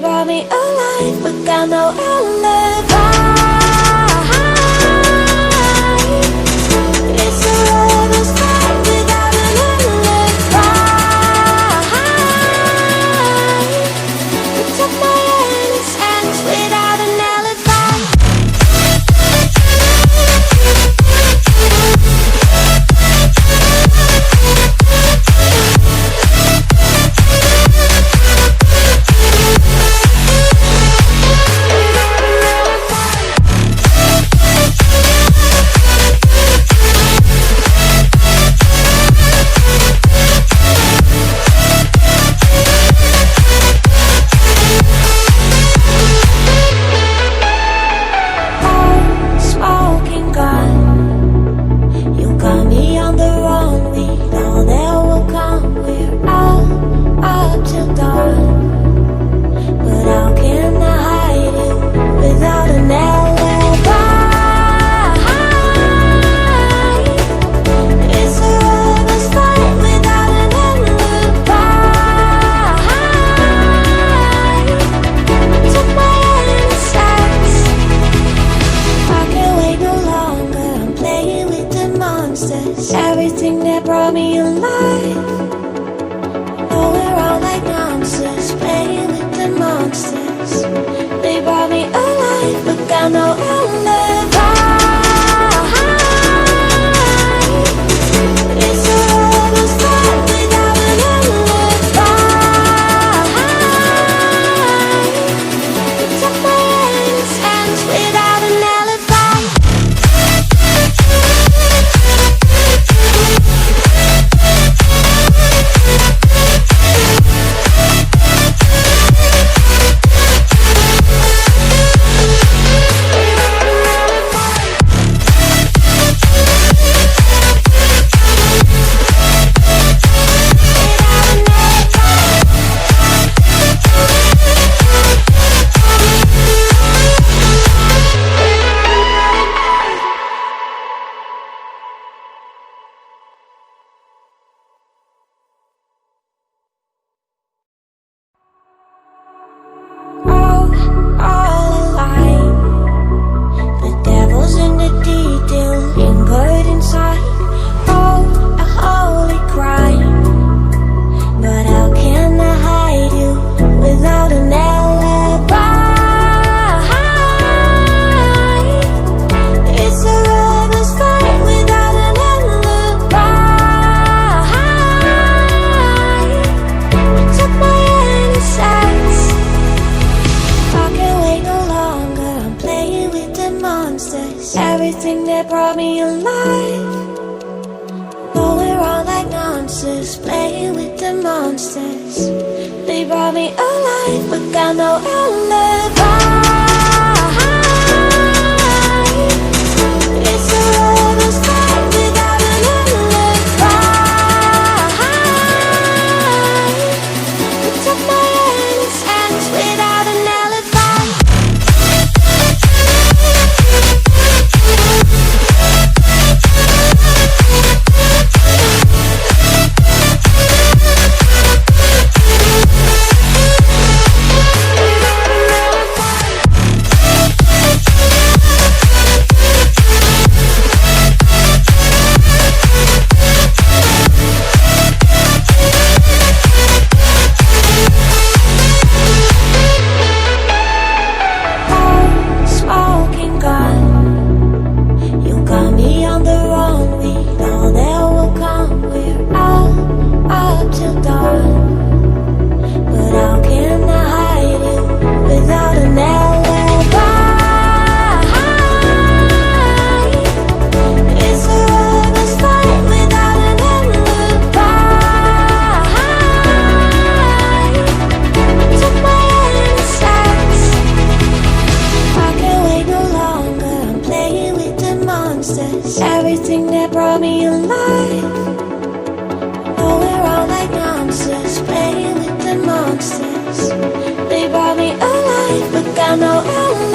brought me alive, but got no alibi. It's a lover's fight without an alibi. You took my innocence without an alibi. Everything that brought me alive. Oh, we're all like monsters, playing with the monsters. They brought me alive, but got no alibi. It's a lover's fight without an alibi. You took my innocence without an alibi. Everything that brought me alive. Oh, we're all like monsters, playing with the monsters. They brought me alive, but got no alibi. It's a lover's fight without an alibi. You took my innocence without an alibi. Everything that brought me alive. Oh, we're all like monsters, playing with the monsters. They brought me alive, but got no alibi.